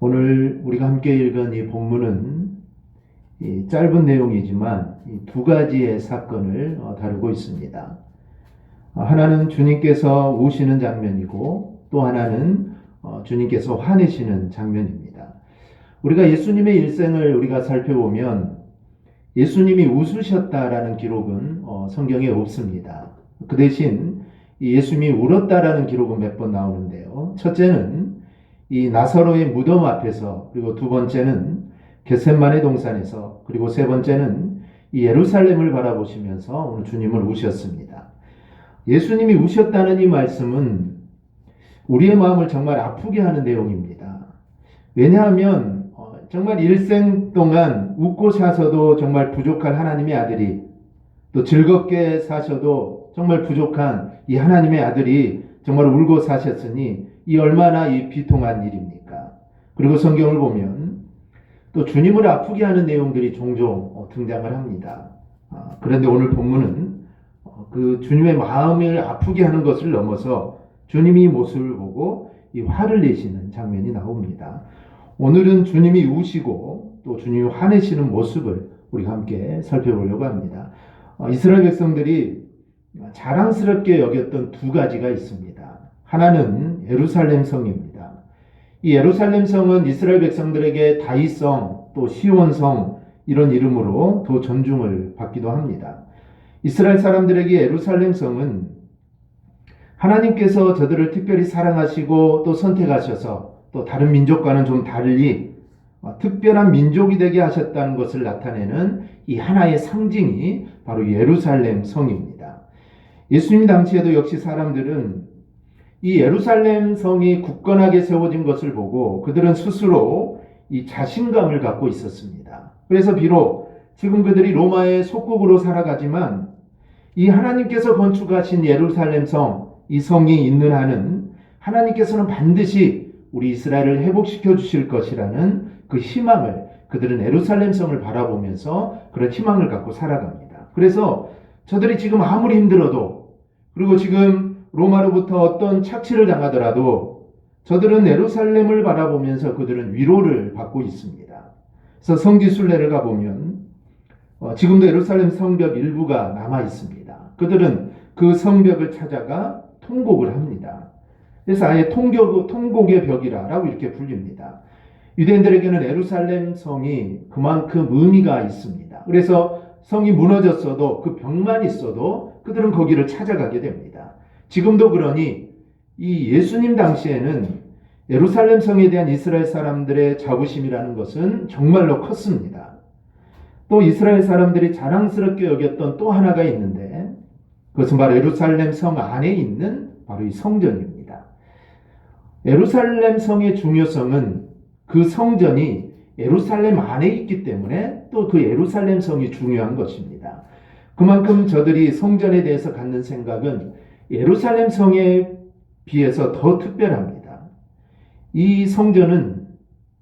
오늘 우리가 함께 읽은 이 본문은 이 짧은 내용이지만 이 두 가지의 사건을 다루고 있습니다. 하나는 주님께서 우시는 장면이고 또 하나는 주님께서 화내시는 장면입니다. 우리가 예수님의 일생을 우리가 살펴보면 예수님이 웃으셨다라는 기록은 성경에 없습니다. 그 대신 예수님이 울었다라는 기록은 몇 번 나오는데요. 첫째는 이 나사로의 무덤 앞에서, 그리고 두 번째는 겟셋마네 동산에서, 그리고 세 번째는 이 예루살렘을 바라보시면서 오늘 주님을 우셨습니다. 예수님이 우셨다는 이 말씀은 우리의 마음을 정말 아프게 하는 내용입니다. 왜냐하면 정말 일생 동안 웃고 사셔도 정말 부족한 하나님의 아들이, 또 즐겁게 사셔도 정말 부족한 이 하나님의 아들이 정말 울고 사셨으니 이 얼마나 이 비통한 일입니까? 그리고 성경을 보면 또 주님을 아프게 하는 내용들이 종종 등장을 합니다. 그런데 오늘 본문은 그 주님의 마음을 아프게 하는 것을 넘어서 주님이 모습을 보고 이 화를 내시는 장면이 나옵니다. 오늘은 주님이 우시고 또 주님이 화내시는 모습을 우리가 함께 살펴보려고 합니다. 이스라엘 백성들이 자랑스럽게 여겼던 두 가지가 있습니다. 하나는 예루살렘 성입니다. 이 예루살렘 성은 이스라엘 백성들에게 다윗성, 또 시온성 이런 이름으로 더 존중을 받기도 합니다. 이스라엘 사람들에게 예루살렘 성은 하나님께서 저들을 특별히 사랑하시고 또 선택하셔서 또 다른 민족과는 좀 달리 특별한 민족이 되게 하셨다는 것을 나타내는 이 하나의 상징이 바로 예루살렘 성입니다. 예수님 당시에도 역시 사람들은 이 예루살렘 성이 굳건하게 세워진 것을 보고 그들은 스스로 이 자신감을 갖고 있었습니다. 그래서 비록 지금 그들이 로마의 속국으로 살아가지만 이 하나님께서 건축하신 예루살렘 성, 이 성이 있는 한은 하나님께서는 반드시 우리 이스라엘을 회복시켜 주실 것이라는 그 희망을, 그들은 예루살렘 성을 바라보면서 그런 희망을 갖고 살아갑니다. 그래서 저들이 지금 아무리 힘들어도, 그리고 지금 로마로부터 어떤 착취를 당하더라도 저들은 예루살렘을 바라보면서 그들은 위로를 받고 있습니다. 그래서 성지 순례를 가보면 지금도 예루살렘 성벽 일부가 남아 있습니다. 그들은 그 성벽을 찾아가 통곡을 합니다. 그래서 아예 통곡의 벽이라고 이렇게 불립니다. 유대인들에게는 예루살렘 성이 그만큼 의미가 있습니다. 그래서 성이 무너졌어도 그 벽만 있어도 그들은 거기를 찾아가게 됩니다. 지금도 그러니 이 예수님 당시에는 예루살렘 성에 대한 이스라엘 사람들의 자부심이라는 것은 정말로 컸습니다. 또 이스라엘 사람들이 자랑스럽게 여겼던 또 하나가 있는데 그것은 바로 예루살렘 성 안에 있는 바로 이 성전입니다. 예루살렘 성의 중요성은 그 성전이 예루살렘 안에 있기 때문에 또 그 예루살렘 성이 중요한 것입니다. 그만큼 저들이 성전에 대해서 갖는 생각은 예루살렘 성에 비해서 더 특별합니다. 이 성전은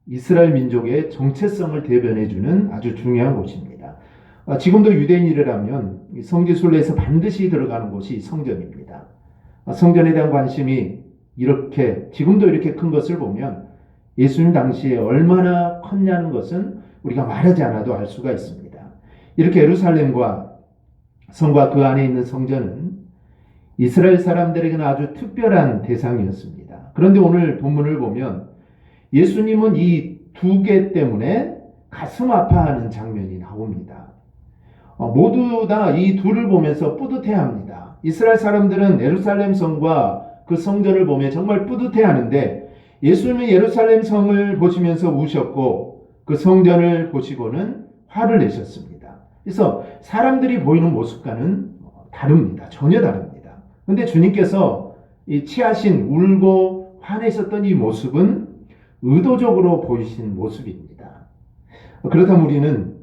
이스라엘 민족의 정체성을 대변해주는 아주 중요한 곳입니다. 지금도 유대인이라면 성지 순례에서 반드시 들어가는 곳이 성전입니다. 성전에 대한 관심이 이렇게 지금도 이렇게 큰 것을 보면 예수님 당시에 얼마나 컸냐는 것은 우리가 말하지 않아도 알 수가 있습니다. 이렇게 예루살렘과 성과 그 안에 있는 성전은 이스라엘 사람들에게는 아주 특별한 대상이었습니다. 그런데 오늘 본문을 보면 예수님은 이 두 개 때문에 가슴 아파하는 장면이 나옵니다. 모두 다 이 둘을 보면서 뿌듯해합니다. 이스라엘 사람들은 예루살렘 성과 그 성전을 보며 정말 뿌듯해하는데 예수님은 예루살렘 성을 보시면서 우셨고 그 성전을 보시고는 화를 내셨습니다. 그래서 사람들이 보이는 모습과는 다릅니다. 전혀 다릅니다. 그런데 주님께서 이 취하신 울고 화내셨던 이 모습은 의도적으로 보이신 모습입니다. 그렇다면 우리는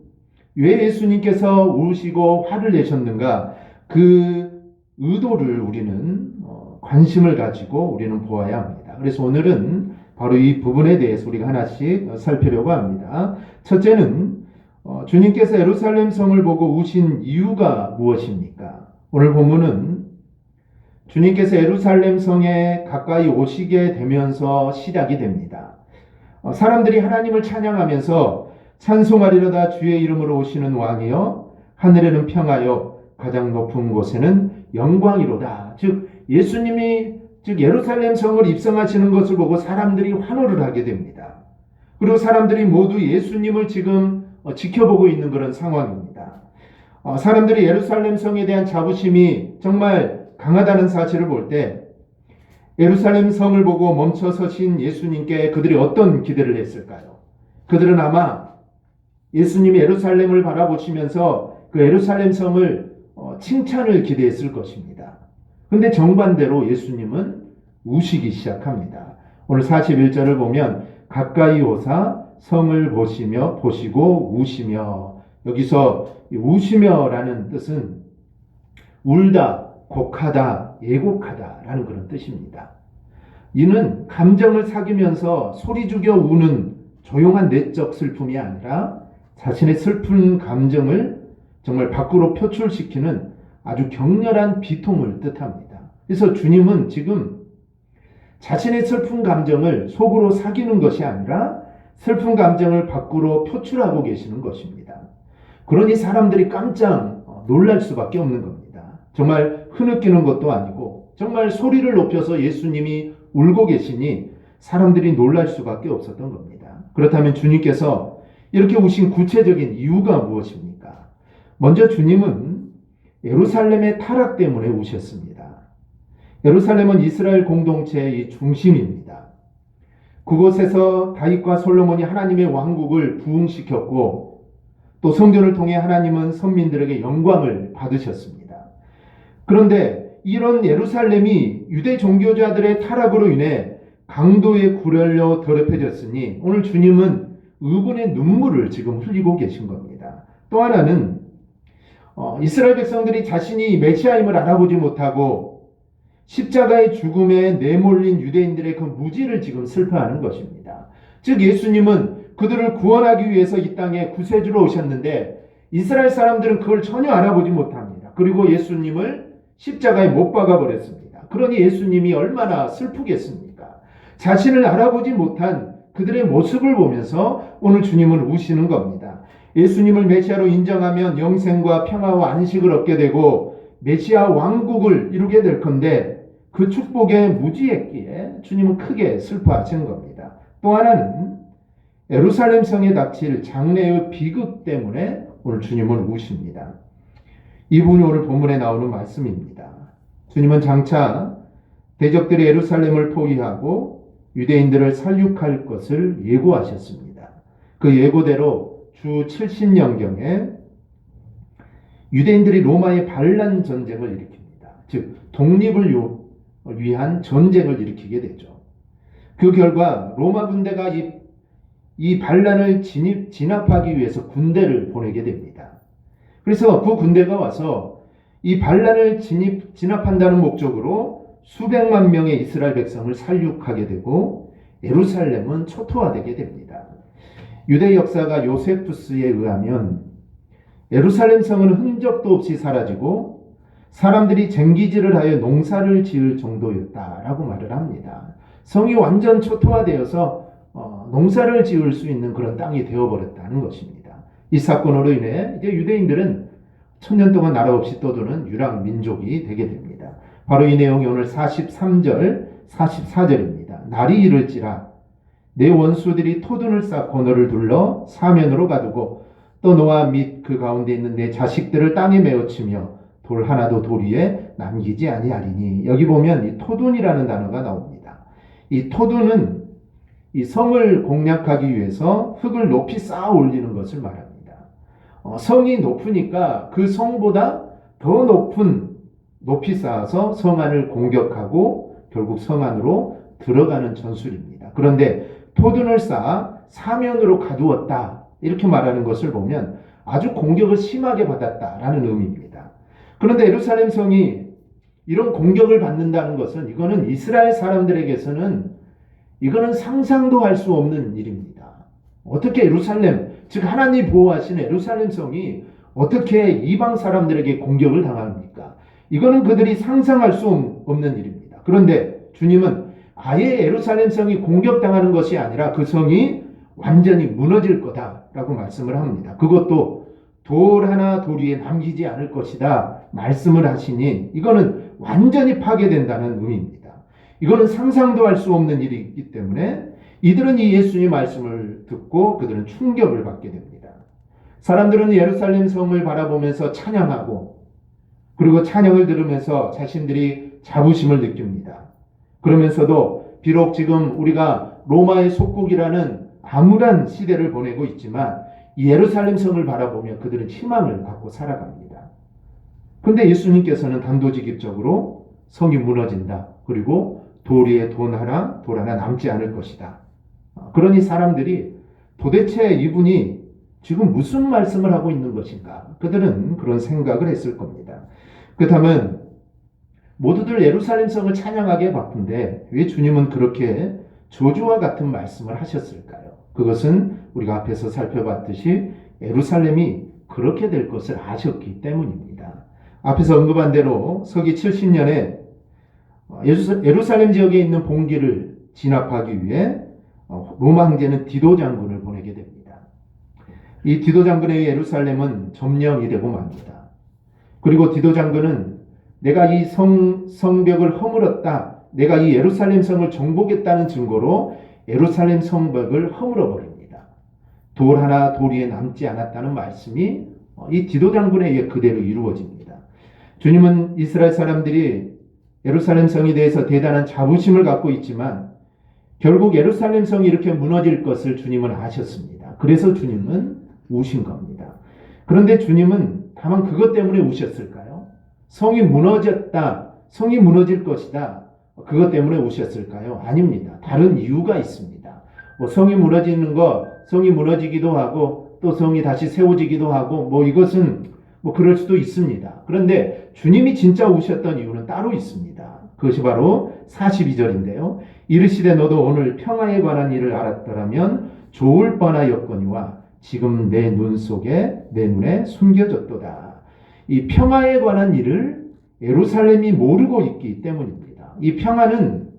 왜 예수님께서 우시고 화를 내셨는가? 그 의도를 우리는 관심을 가지고 우리는 보아야 합니다. 그래서 오늘은 바로 이 부분에 대해서 우리가 하나씩 살피려고 합니다. 첫째는 주님께서 예루살렘 성을 보고 우신 이유가 무엇입니까? 오늘 본문은 주님께서 예루살렘 성에 가까이 오시게 되면서 시작이 됩니다. 사람들이 하나님을 찬양하면서 찬송하리로다 주의 이름으로 오시는 왕이여 하늘에는 평하여 가장 높은 곳에는 영광이로다. 즉 예수님이 예루살렘 성을 입성하시는 것을 보고 사람들이 환호를 하게 됩니다. 그리고 사람들이 모두 예수님을 지금 지켜보고 있는 그런 상황입니다. 사람들이 예루살렘 성에 대한 자부심이 정말 강하다는 사실을 볼 때 예루살렘 성을 보고 멈춰 서신 예수님께 그들이 어떤 기대를 했을까요? 그들은 아마 예수님이 예루살렘을 바라보시면서 그 예루살렘 성을 칭찬을 기대했을 것입니다. 그런데 정반대로 예수님은 우시기 시작합니다. 오늘 41절을 보면 가까이 오사 성을 보시고 우시며, 여기서 우시며라는 뜻은 울다, 곡하다, 애곡하다라는 그런 뜻입니다. 이는 감정을 사귀면서 소리 죽여 우는 조용한 내적 슬픔이 아니라 자신의 슬픈 감정을 정말 밖으로 표출시키는 아주 격렬한 비통을 뜻합니다. 그래서 주님은 지금 자신의 슬픈 감정을 속으로 사귀는 것이 아니라 슬픈 감정을 밖으로 표출하고 계시는 것입니다. 그러니 사람들이 깜짝 놀랄 수밖에 없는 겁니다. 정말 흐느끼는 것도 아니고 정말 소리를 높여서 예수님이 울고 계시니 사람들이 놀랄 수밖에 없었던 겁니다. 그렇다면 주님께서 이렇게 우신 구체적인 이유가 무엇입니까? 먼저 주님은 예루살렘의 타락 때문에 우셨습니다. 예루살렘은 이스라엘 공동체의 중심입니다. 그곳에서 다윗과 솔로몬이 하나님의 왕국을 부흥시켰고 또 성전을 통해 하나님은 선민들에게 영광을 받으셨습니다. 그런데 이런 예루살렘이 유대 종교자들의 타락으로 인해 강도에 굴혈려 더럽혀졌으니 오늘 주님은 의분의 눈물을 지금 흘리고 계신 겁니다. 또 하나는 이스라엘 백성들이 자신이 메시아임을 알아보지 못하고 십자가의 죽음에 내몰린 유대인들의 그 무지를 지금 슬퍼하는 것입니다. 즉 예수님은 그들을 구원하기 위해서 이 땅에 구세주로 오셨는데 이스라엘 사람들은 그걸 전혀 알아보지 못합니다. 그리고 예수님을 십자가에 못 박아 버렸습니다. 그러니 예수님이 얼마나 슬프겠습니까? 자신을 알아보지 못한 그들의 모습을 보면서 오늘 주님은 우시는 겁니다. 예수님을 메시아로 인정하면 영생과 평화와 안식을 얻게 되고 메시아 왕국을 이루게 될 건데 그 축복에 무지했기에 주님은 크게 슬퍼하시는 겁니다. 또 하나는 예루살렘 성에 닥칠 장래의 비극 때문에 오늘 주님은 우십니다. 이 부분이 오늘 본문에 나오는 말씀입니다. 주님은 장차 대적들이 예루살렘을 포위하고 유대인들을 살육할 것을 예고하셨습니다. 그 예고대로 주 70년경에 유대인들이 로마의 반란 전쟁을 일으킵니다. 즉 독립을 위한 전쟁을 일으키게 되죠. 그 결과 로마 군대가 이 반란을 진압하기 위해서 군대를 보내게 됩니다. 그래서 그 군대가 와서 이 반란을 진압한다는 목적으로 수백만 명의 이스라엘 백성을 살육하게 되고 예루살렘은 초토화되게 됩니다. 유대 역사가 요세푸스에 의하면 예루살렘 성은 흔적도 없이 사라지고 사람들이 쟁기질을 하여 농사를 지을 정도였다라고 말을 합니다. 성이 완전 초토화되어서 농사를 지을 수 있는 그런 땅이 되어버렸다는 것입니다. 이 사건으로 인해 이제 유대인들은 천년 동안 나라 없이 떠도는 유랑 민족이 되게 됩니다. 바로 이 내용이 오늘 43절, 44절입니다. 날이 이를지라 내 원수들이 토둔을 쌓고 너를 둘러 사면으로 가두고 또 너와 및 그 가운데 있는 내 자식들을 땅에 메어치며 돌 하나도 돌 위에 남기지 아니하리니. 여기 보면 이 토둔이라는 단어가 나옵니다. 이 토둔은 이 성을 공략하기 위해서 흙을 높이 쌓아 올리는 것을 말합니다. 성이 높으니까 그 성보다 더 높이 쌓아서 성 안을 공격하고 결국 성 안으로 들어가는 전술입니다. 그런데 토둔을 쌓아 사면으로 가두었다 이렇게 말하는 것을 보면 아주 공격을 심하게 받았다라는 의미입니다. 그런데 예루살렘 성이 이런 공격을 받는다는 것은 이거는 이스라엘 사람들에게서는 이거는 상상도 할 수 없는 일입니다. 어떻게 예루살렘, 즉 하나님이 보호하신 예루살렘 성이 어떻게 이방 사람들에게 공격을 당합니까? 이거는 그들이 상상할 수 없는 일입니다. 그런데 주님은 아예 예루살렘 성이 공격당하는 것이 아니라 그 성이 완전히 무너질 거다라고 말씀을 합니다. 그것도 돌 하나 돌 위에 남기지 않을 것이다 말씀을 하시니 이거는 완전히 파괴된다는 의미입니다. 이거는 상상도 할 수 없는 일이기 때문에 이들은 이 예수님의 말씀을 듣고 그들은 충격을 받게 됩니다. 사람들은 예루살렘 성을 바라보면서 찬양하고 그리고 찬양을 들으면서 자신들이 자부심을 느낍니다. 그러면서도 비록 지금 우리가 로마의 속국이라는 암울한 시대를 보내고 있지만 이 예루살렘 성을 바라보며 그들은 희망을 갖고 살아갑니다. 그런데 예수님께서는 단도직입적으로 성이 무너진다. 그리고 돌 위에 돌 하나 남지 않을 것이다. 그러니 사람들이 도대체 이분이 지금 무슨 말씀을 하고 있는 것인가? 그들은 그런 생각을 했을 겁니다. 그렇다면 모두들 예루살렘 성을 찬양하기에 바쁜데 왜 주님은 그렇게 저주와 같은 말씀을 하셨을까요? 그것은 우리가 앞에서 살펴봤듯이 예루살렘이 그렇게 될 것을 아셨기 때문입니다. 앞에서 언급한 대로 서기 70년에 예루살렘 지역에 있는 봉기를 진압하기 위해 로마 황제는 디도 장군을 보내게 됩니다. 이 디도 장군에 의해 예루살렘은 점령이 되고 맙니다. 그리고 디도 장군은 내가 이 성벽을 허물었다. 내가 이 예루살렘 성을 정복했다는 증거로 예루살렘 성벽을 허물어 버립니다. 돌 하나 돌 위에 남지 않았다는 말씀이 이 디도 장군에 의해 그대로 이루어집니다. 주님은 이스라엘 사람들이 예루살렘 성에 대해서 대단한 자부심을 갖고 있지만 결국 예루살렘 성이 이렇게 무너질 것을 주님은 아셨습니다. 그래서 주님은 우신 겁니다. 그런데 주님은 다만 그것 때문에 우셨을까요? 성이 무너졌다. 성이 무너질 것이다. 그것 때문에 우셨을까요? 아닙니다. 다른 이유가 있습니다. 성이 무너지는 것, 성이 무너지기도 하고 또 성이 다시 세워지기도 하고 이것은 그럴 수도 있습니다. 그런데 주님이 진짜 우셨던 이유는 따로 있습니다. 그것이 바로 42절인데요. 이르시되 너도 오늘 평화에 관한 일을 알았더라면 좋을 뻔하였거니와 지금 내 눈 속에 내 눈에 숨겨졌도다. 이 평화에 관한 일을 예루살렘이 모르고 있기 때문입니다. 이 평화는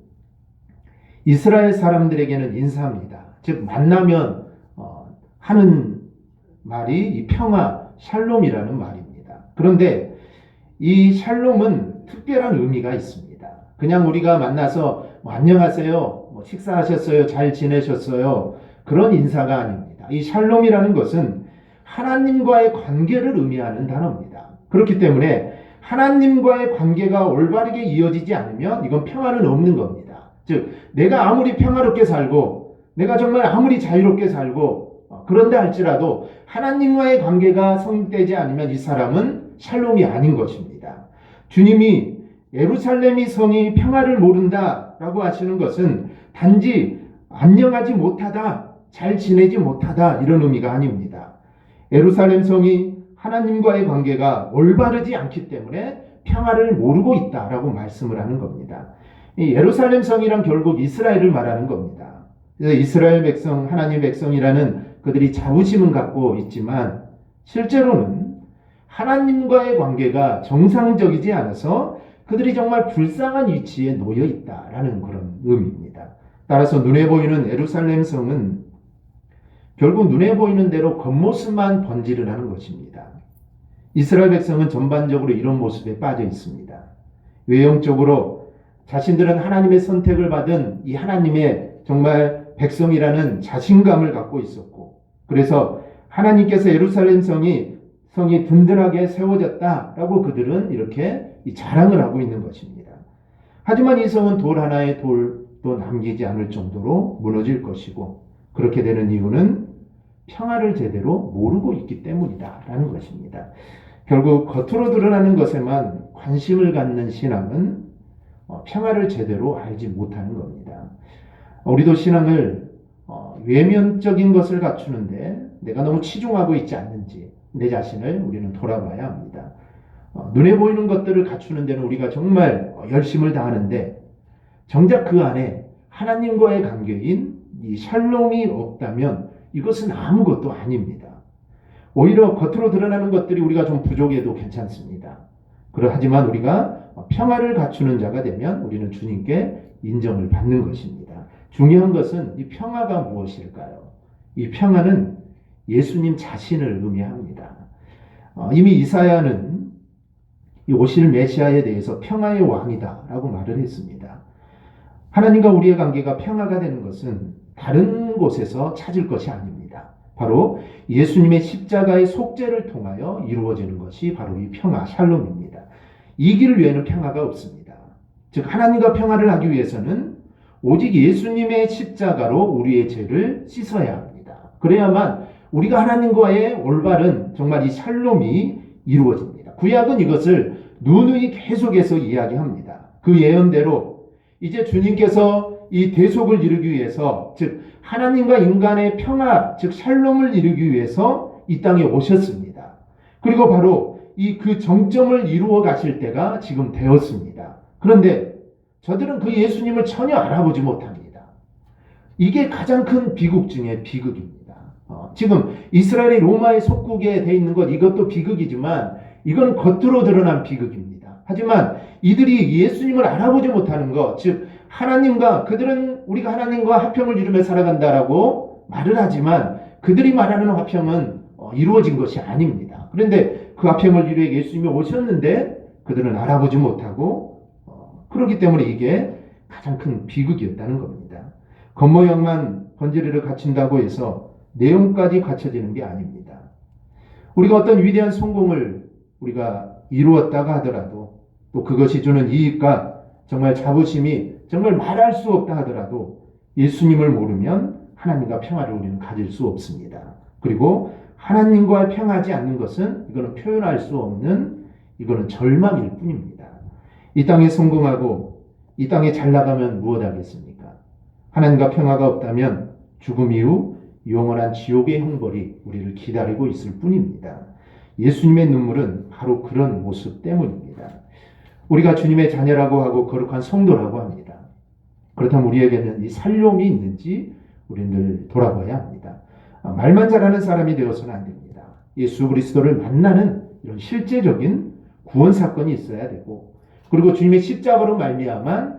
이스라엘 사람들에게는 인사입니다. 즉 만나면 하는 말이 이 평화, 샬롬이라는 말입니다. 그런데 이 샬롬은 특별한 의미가 있습니다. 그냥 우리가 만나서 안녕하세요, 식사하셨어요, 잘 지내셨어요, 그런 인사가 아닙니다. 이 샬롬이라는 것은 하나님과의 관계를 의미하는 단어입니다. 그렇기 때문에 하나님과의 관계가 올바르게 이어지지 않으면 이건 평화는 없는 겁니다. 즉 내가 아무리 평화롭게 살고 내가 정말 아무리 자유롭게 살고 그런다 할지라도 하나님과의 관계가 성립되지 않으면 이 사람은 샬롬이 아닌 것입니다. 주님이 예루살렘이 성이 평화를 모른다라고 하시는 것은 단지 안녕하지 못하다, 잘 지내지 못하다 이런 의미가 아닙니다. 예루살렘 성이 하나님과의 관계가 올바르지 않기 때문에 평화를 모르고 있다라고 말씀을 하는 겁니다. 이 예루살렘 성이란 결국 이스라엘을 말하는 겁니다. 그래서 이스라엘 백성, 하나님 백성이라는 그들이 자부심은 갖고 있지만 실제로는 하나님과의 관계가 정상적이지 않아서 그들이 정말 불쌍한 위치에 놓여 있다라는 그런 의미입니다. 따라서 눈에 보이는 예루살렘 성은 결국 눈에 보이는 대로 겉모습만 번지를 하는 것입니다. 이스라엘 백성은 전반적으로 이런 모습에 빠져 있습니다. 외형적으로 자신들은 하나님의 선택을 받은 이 하나님의 정말 백성이라는 자신감을 갖고 있었고, 그래서 하나님께서 예루살렘 성이 든든하게 세워졌다라고 그들은 이렇게 자랑을 하고 있는 것입니다. 하지만 이 성은 돌 하나의 돌도 남기지 않을 정도로 무너질 것이고, 그렇게 되는 이유는 평화를 제대로 모르고 있기 때문이다라는 것입니다. 결국 겉으로 드러나는 것에만 관심을 갖는 신앙은 평화를 제대로 알지 못하는 겁니다. 우리도 신앙을 외면적인 것을 갖추는데 내가 너무 치중하고 있지 않는지 내 자신을 우리는 돌아봐야 합니다. 눈에 보이는 것들을 갖추는 데는 우리가 정말 열심을 다하는데 정작 그 안에 하나님과의 관계인 이 샬롬이 없다면 이것은 아무것도 아닙니다. 오히려 겉으로 드러나는 것들이 우리가 좀 부족해도 괜찮습니다. 하지만 우리가 평화를 갖추는 자가 되면 우리는 주님께 인정을 받는 것입니다. 중요한 것은 이 평화가 무엇일까요? 이 평화는 예수님 자신을 의미합니다. 이미 이사야는 이 오실 메시아에 대해서 평화의 왕이다라고 말을 했습니다. 하나님과 우리의 관계가 평화가 되는 것은 다른 곳에서 찾을 것이 아닙니다. 바로 예수님의 십자가의 속죄를 통하여 이루어지는 것이 바로 이 평화, 샬롬입니다. 이 길 외에는 평화가 없습니다. 즉 하나님과 평화를 하기 위해서는 오직 예수님의 십자가로 우리의 죄를 씻어야 합니다. 그래야만 우리가 하나님과의 올바른 정말 이 샬롬이 이루어집니다. 구약은 이것을 누누이 계속해서 이야기합니다. 그 예언대로 이제 주님께서 이 대속을 이루기 위해서, 즉 하나님과 인간의 평화, 즉 샬롬을 이루기 위해서 이 땅에 오셨습니다. 그리고 바로 이 그 정점을 이루어 가실 때가 지금 되었습니다. 그런데 저들은 그 예수님을 전혀 알아보지 못합니다. 이게 가장 큰 비극 중에 비극입니다. 지금 이스라엘이 로마의 속국에 돼 있는 것, 이것도 비극이지만 이건 겉으로 드러난 비극입니다. 하지만 이들이 예수님을 알아보지 못하는 것, 즉 하나님과, 그들은 우리가 하나님과 화평을 이루며 살아간다라고 말을 하지만 그들이 말하는 화평은 이루어진 것이 아닙니다. 그런데 그 화평을 이루어 예수님이 오셨는데 그들은 알아보지 못하고 그렇기 때문에 이게 가장 큰 비극이었다는 겁니다. 겉모양만 번지르르 갖춘다고 해서 내용까지 갖춰지는 게 아닙니다. 우리가 어떤 위대한 성공을 우리가 이루었다가 하더라도, 또 그것이 주는 이익과 정말 자부심이 정말 말할 수 없다 하더라도 예수님을 모르면 하나님과 평화를 우리는 가질 수 없습니다. 그리고 하나님과 평하지 않는 것은 이거는 표현할 수 없는, 이거는 절망일 뿐입니다. 이 땅에 성공하고 이 땅에 잘 나가면 무엇 하겠습니까? 하나님과 평화가 없다면 죽음 이후 영원한 지옥의 형벌이 우리를 기다리고 있을 뿐입니다. 예수님의 눈물은 바로 그런 모습 때문입니다. 우리가 주님의 자녀라고 하고 거룩한 성도라고 합니다. 그렇다면 우리에게는 이 살롬이 있는지 우리는 늘 돌아봐야 합니다. 말만 잘하는 사람이 되어서는 안 됩니다. 예수 그리스도를 만나는 이런 실제적인 구원 사건이 있어야 되고, 그리고 주님의 십자가로 말미암아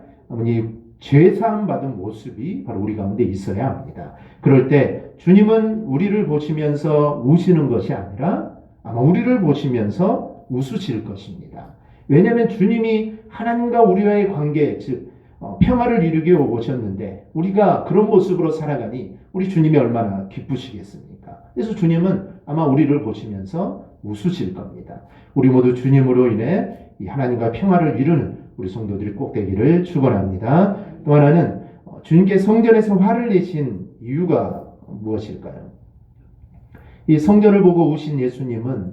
죄 사함 받은 모습이 바로 우리 가운데 있어야 합니다. 그럴 때 주님은 우리를 보시면서 우시는 것이 아니라 아마 우리를 보시면서 웃으실 것입니다. 왜냐하면 주님이 하나님과 우리와의 관계, 즉 평화를 이루기 위해 오셨는데 우리가 그런 모습으로 살아가니 우리 주님이 얼마나 기쁘시겠습니까? 그래서 주님은 아마 우리를 보시면서 웃으실 겁니다. 우리 모두 주님으로 인해 이 하나님과 평화를 이루는 우리 성도들이 꼭 되기를 축원합니다. 또 하나는 주님께 성전에서 화를 내신 이유가 무엇일까요? 이 성전을 보고 우신 예수님은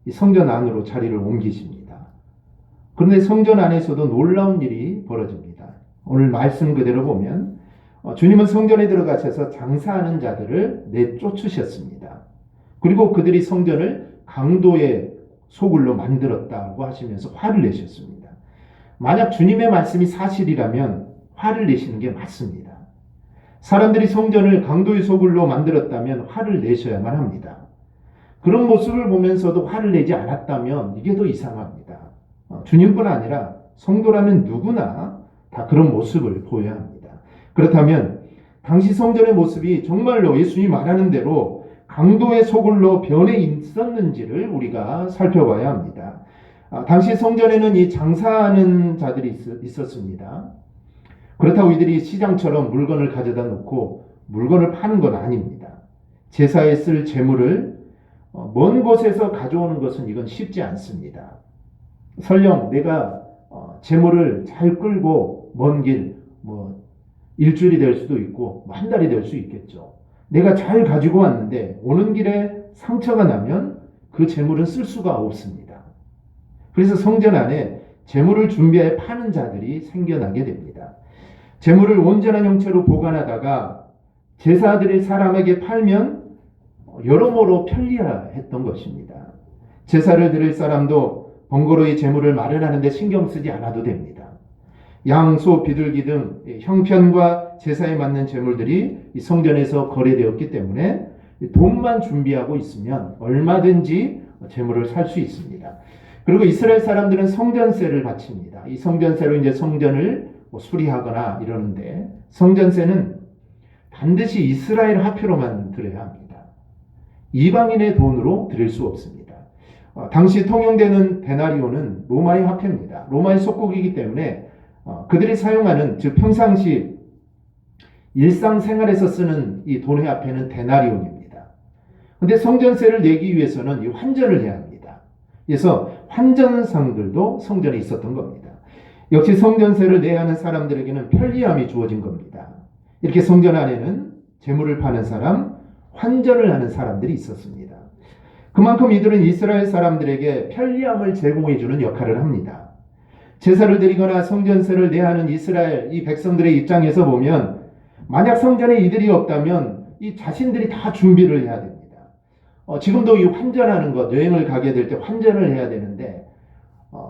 이 성전 안으로 자리를 옮기십니다. 그런데 성전 안에서도 놀라운 일이 벌어집니다. 오늘 말씀 그대로 보면 주님은 성전에 들어가셔서 장사하는 자들을 내쫓으셨습니다. 그리고 그들이 성전을 강도의 소굴로 만들었다고 하시면서 화를 내셨습니다. 만약 주님의 말씀이 사실이라면 화를 내시는 게 맞습니다. 사람들이 성전을 강도의 소굴로 만들었다면 화를 내셔야만 합니다. 그런 모습을 보면서도 화를 내지 않았다면 이게 더 이상합니다. 주님뿐 아니라 성도라면 누구나 다 그런 모습을 보여야 합니다. 그렇다면 당시 성전의 모습이 정말로 예수님이 말하는 대로 강도의 소굴로 변해 있었는지를 우리가 살펴봐야 합니다. 당시 성전에는 이 장사하는 자들이 있었습니다. 그렇다고 이들이 시장처럼 물건을 가져다 놓고 물건을 파는 건 아닙니다. 제사에 쓸 재물을 먼 곳에서 가져오는 것은 이건 쉽지 않습니다. 설령 내가 재물을 잘 끌고 먼 길, 일주일이 될 수도 있고 한 달이 될 수 있겠죠. 내가 잘 가지고 왔는데 오는 길에 상처가 나면 그 재물은 쓸 수가 없습니다. 그래서 성전 안에 재물을 준비해 파는 자들이 생겨나게 됩니다. 재물을 온전한 형체로 보관하다가 제사들이 사람에게 팔면 여러모로 편리했던 것입니다. 제사를 드릴 사람도 번거로이 재물을 마련하는 데 신경 쓰지 않아도 됩니다. 양, 소, 비둘기 등 형편과 제사에 맞는 재물들이 성전에서 거래되었기 때문에 돈만 준비하고 있으면 얼마든지 재물을 살 수 있습니다. 그리고 이스라엘 사람들은 성전세를 바칩니다. 이 성전세로 이제 성전을 수리하거나 이러는데 성전세는 반드시 이스라엘 화폐로만 드려야 합니다. 이방인의 돈으로 드릴 수 없습니다. 당시 통용되는 데나리오는 로마의 화폐입니다. 로마의 속국이기 때문에 그들이 사용하는, 즉 평상시 일상생활에서 쓰는 이 돈의 화폐는 데나리온입니다. 그런데 성전세를 내기 위해서는 이 환전을 해야 합니다. 그래서 환전상들도 성전에 있었던 겁니다. 역시 성전세를 내야 하는 사람들에게는 편리함이 주어진 겁니다. 이렇게 성전 안에는 재물을 파는 사람, 환전을 하는 사람들이 있었습니다. 그만큼 이들은 이스라엘 사람들에게 편리함을 제공해주는 역할을 합니다. 제사를 드리거나 성전세를 내야 하는 이스라엘 이 백성들의 입장에서 보면 만약 성전에 이들이 없다면 이 자신들이 다 준비를 해야 됩니다. 지금도 이 환전하는 것, 여행을 가게 될 때 환전을 해야 되는데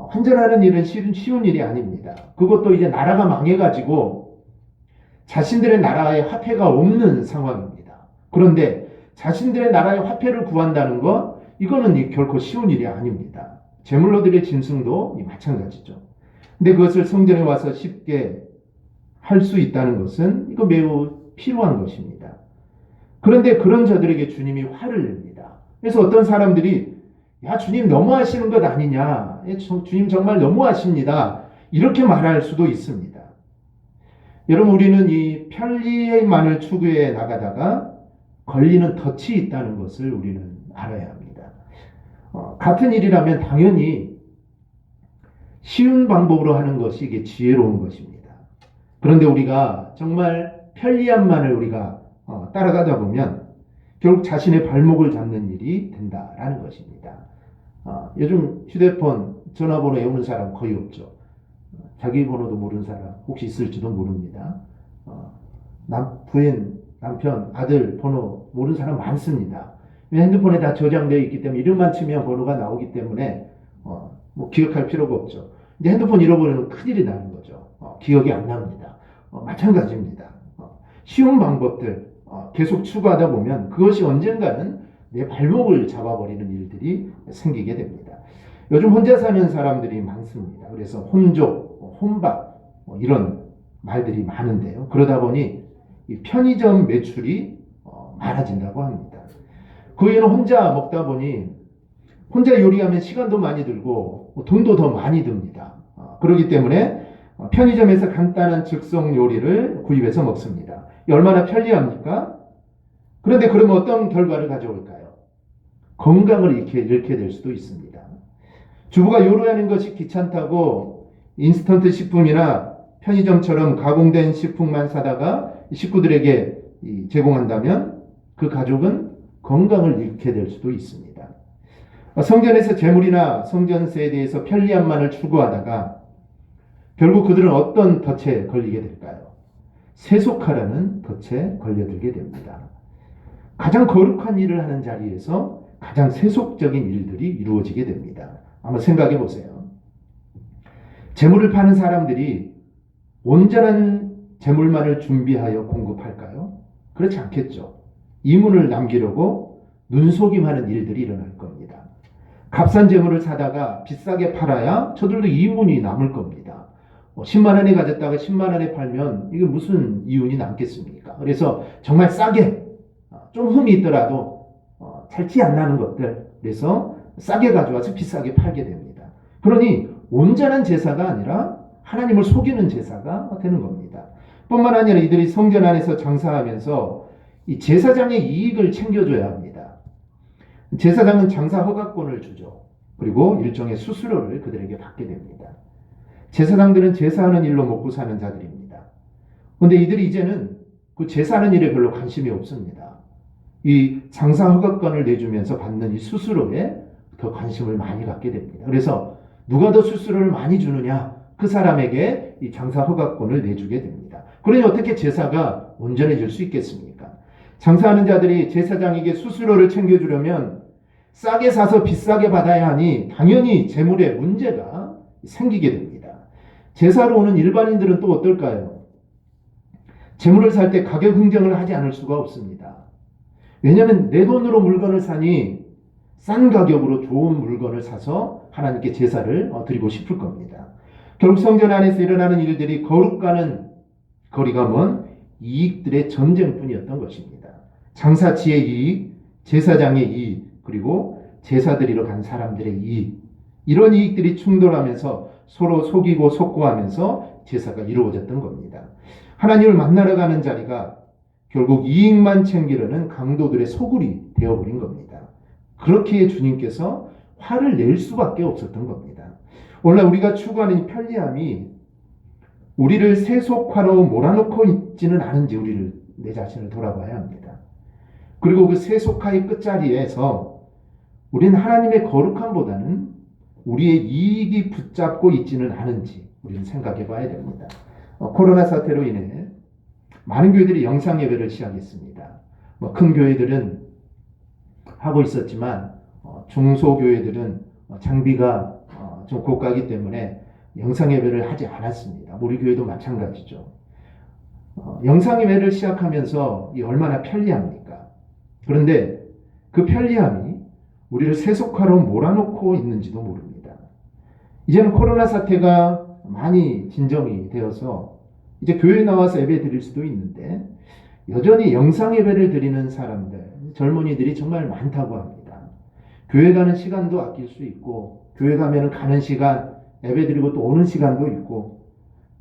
환전하는 일은 쉬운 일이 아닙니다. 그것도 이제 나라가 망해가지고 자신들의 나라에 화폐가 없는 상황입니다. 그런데 자신들의 나라의 화폐를 구한다는 것, 이거는 결코 쉬운 일이 아닙니다. 제물로 드릴 짐승도 마찬가지죠. 근데 그것을 성전에 와서 쉽게 할 수 있다는 것은 이거 매우 필요한 것입니다. 그런데 그런 자들에게 주님이 화를 냅니다. 그래서 어떤 사람들이 야, 주님 너무하시는 것 아니냐, 주님 정말 너무하십니다, 이렇게 말할 수도 있습니다. 여러분, 우리는 이 편리만을 추구해 나가다가 걸리는 덫이 있다는 것을 우리는 알아야 합니다. 같은 일이라면 당연히 쉬운 방법으로 하는 것이 이게 지혜로운 것입니다. 그런데 우리가 정말 편리함만을 우리가 따라가다 보면 결국 자신의 발목을 잡는 일이 된다라는 것입니다. 요즘 휴대폰 전화번호 외우는 사람 거의 없죠. 자기 번호도 모르는 사람 혹시 있을지도 모릅니다. 부인, 남편, 아들 번호 모르는 사람 많습니다. 핸드폰에 다 저장되어 있기 때문에 이름만 치면 번호가 나오기 때문에 뭐 기억할 필요가 없죠. 이제 핸드폰 잃어버리면 큰일이 나는 거죠. 기억이 안 납니다. 마찬가지입니다. 쉬운 방법들 계속 추구하다 보면 그것이 언젠가는 내 발목을 잡아버리는 일들이 생기게 됩니다. 요즘 혼자 사는 사람들이 많습니다. 그래서 혼족, 혼밥 이런 말들이 많은데요. 그러다 보니 이 편의점 매출이 많아진다고 합니다. 그 이유는 혼자 먹다 보니 혼자 요리하면 시간도 많이 들고 돈도 더 많이 듭니다. 그렇기 때문에 편의점에서 간단한 즉석 요리를 구입해서 먹습니다. 얼마나 편리합니까? 그런데 그러면 어떤 결과를 가져올까요? 건강을 잃게 될 수도 있습니다. 주부가 요리하는 것이 귀찮다고 인스턴트 식품이나 편의점처럼 가공된 식품만 사다가 식구들에게 제공한다면 그 가족은 건강을 잃게 될 수도 있습니다. 성전에서 재물이나 성전세에 대해서 편리함만을 추구하다가 결국 그들은 어떤 덫에 걸리게 될까요? 세속하라는 덫에 걸려들게 됩니다. 가장 거룩한 일을 하는 자리에서 가장 세속적인 일들이 이루어지게 됩니다. 한번 생각해 보세요. 재물을 파는 사람들이 온전한 재물만을 준비하여 공급할까요? 그렇지 않겠죠. 이문을 남기려고 눈속임하는 일들이 일어날 겁니다. 값싼 재물을 사다가 비싸게 팔아야 저들도 이윤이 남을 겁니다. 10만 원에 가졌다가 10만 원에 팔면 이게 무슨 이윤이 남겠습니까? 그래서 정말 싸게, 좀 흠이 있더라도 잘 티 안 나는 것들, 그래서 싸게 가져와서 비싸게 팔게 됩니다. 그러니 온전한 제사가 아니라 하나님을 속이는 제사가 되는 겁니다. 뿐만 아니라 이들이 성전 안에서 장사하면서 이 제사장의 이익을 챙겨줘야 합니다. 제사장은 장사 허가권을 주죠. 그리고 일종의 수수료를 그들에게 받게 됩니다. 제사장들은 제사하는 일로 먹고 사는 자들입니다. 그런데 이들이 이제는 그 제사하는 일에 별로 관심이 없습니다. 이 장사 허가권을 내주면서 받는 이 수수료에 더 관심을 많이 갖게 됩니다. 그래서 누가 더 수수료를 많이 주느냐, 그 사람에게 이 장사 허가권을 내주게 됩니다. 그러니 어떻게 제사가 온전해질 수 있겠습니까? 장사하는 자들이 제사장에게 수수료를 챙겨주려면 싸게 사서 비싸게 받아야 하니 당연히 재물에 문제가 생기게 됩니다. 제사로 오는 일반인들은 또 어떨까요? 재물을 살 때 가격 흥정을 하지 않을 수가 없습니다. 왜냐하면 내 돈으로 물건을 사니 싼 가격으로 좋은 물건을 사서 하나님께 제사를 드리고 싶을 겁니다. 결국 성전 안에서 일어나는 일들이 거룩과는 거리가 먼 이익들의 전쟁뿐이었던 것입니다. 장사치의 이익, 제사장의 이익, 그리고 제사 드리러 간 사람들의 이익, 이런 이익들이 충돌하면서 서로 속이고 속고하면서 제사가 이루어졌던 겁니다. 하나님을 만나러 가는 자리가 결국 이익만 챙기려는 강도들의 소굴이 되어버린 겁니다. 그렇기에 주님께서 화를 낼 수밖에 없었던 겁니다. 오늘날 우리가 추구하는 이 편리함이 우리를 세속화로 몰아넣고 있지는 않은지 내 자신을 돌아봐야 합니다. 그리고 그 세속화의 끝자리에서 우리는 하나님의 거룩함보다는 우리의 이익이 붙잡고 있지는 않은지 우리는 생각해 봐야 됩니다. 코로나 사태로 인해 많은 교회들이 영상 예배를 시작했습니다. 큰 교회들은 하고 있었지만 중소교회들은 장비가 좀 고가이기 때문에 영상 예배를 하지 않았습니다. 우리 교회도 마찬가지죠. 영상 예배를 시작하면서 얼마나 편리합니까? 그런데 그 편리함이 우리를 세속화로 몰아넣고 있는지도 모릅니다. 이제는 코로나 사태가 많이 진정이 되어서 이제 교회에 나와서 예배 드릴 수도 있는데 여전히 영상 예배를 드리는 사람들, 젊은이들이 정말 많다고 합니다. 교회 가는 시간도 아낄 수 있고 교회 가면 가는 시간, 예배 드리고 또 오는 시간도 있고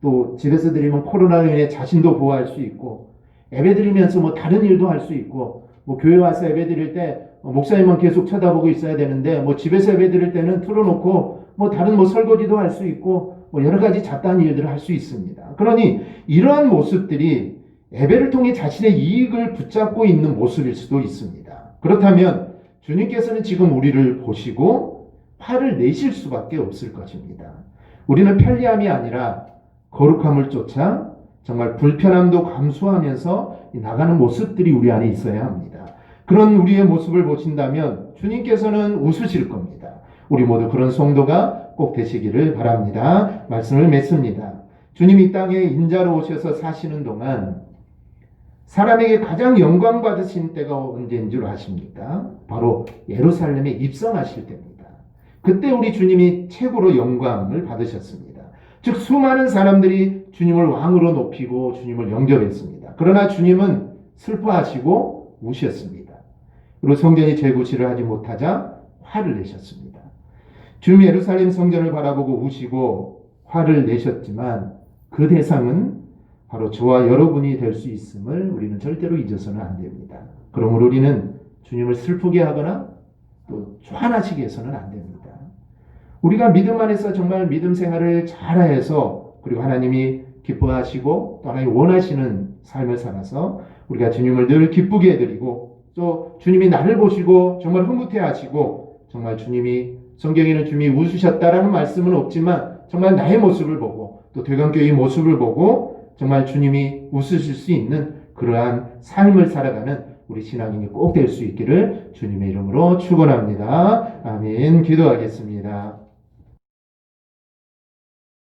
또 집에서 드리면 코로나로 인해 자신도 보호할 수 있고 예배 드리면서 다른 일도 할 수 있고 교회 와서 예배 드릴 때 목사님만 계속 쳐다보고 있어야 되는데 집에서 예배 드릴 때는 틀어놓고 다른 설거지도 할 수 있고 여러 가지 잡다한 일들을 할 수 있습니다. 그러니 이러한 모습들이 예배를 통해 자신의 이익을 붙잡고 있는 모습일 수도 있습니다. 그렇다면 주님께서는 지금 우리를 보시고 화를 내실 수밖에 없을 것입니다. 우리는 편리함이 아니라 거룩함을 쫓아 정말 불편함도 감수하면서 나가는 모습들이 우리 안에 있어야 합니다. 그런 우리의 모습을 보신다면 주님께서는 웃으실 겁니다. 우리 모두 그런 성도가 꼭 되시기를 바랍니다. 말씀을 맺습니다. 주님이 이 땅에 인자로 오셔서 사시는 동안 사람에게 가장 영광 받으신 때가 언제인 줄 아십니까? 바로 예루살렘에 입성하실 때입니다. 그때 우리 주님이 최고로 영광을 받으셨습니다. 즉 수많은 사람들이 주님을 왕으로 높이고 주님을 영접했습니다. 그러나 주님은 슬퍼하시고 우셨습니다. 그리고 성전이 재구시를 하지 못하자 화를 내셨습니다. 주님이 예루살렘 성전을 바라보고 우시고 화를 내셨지만 그 대상은 바로 저와 여러분이 될 수 있음을 우리는 절대로 잊어서는 안 됩니다. 그러므로 우리는 주님을 슬프게 하거나 또 화나시게 해서는 안 됩니다. 우리가 믿음 안에서 정말 믿음 생활을 잘해서 그리고 하나님이 기뻐하시고 또 하나님 원하시는 삶을 살아서 우리가 주님을 늘 기쁘게 해드리고 또 주님이 나를 보시고 정말 흐뭇해 하시고 정말 주님이 성경에는 주님이 웃으셨다라는 말씀은 없지만 정말 나의 모습을 보고 또 대강교회의 모습을 보고 정말 주님이 웃으실 수 있는 그러한 삶을 살아가는 우리 신앙인이 꼭 될 수 있기를 주님의 이름으로 축원합니다. 아멘. 기도하겠습니다.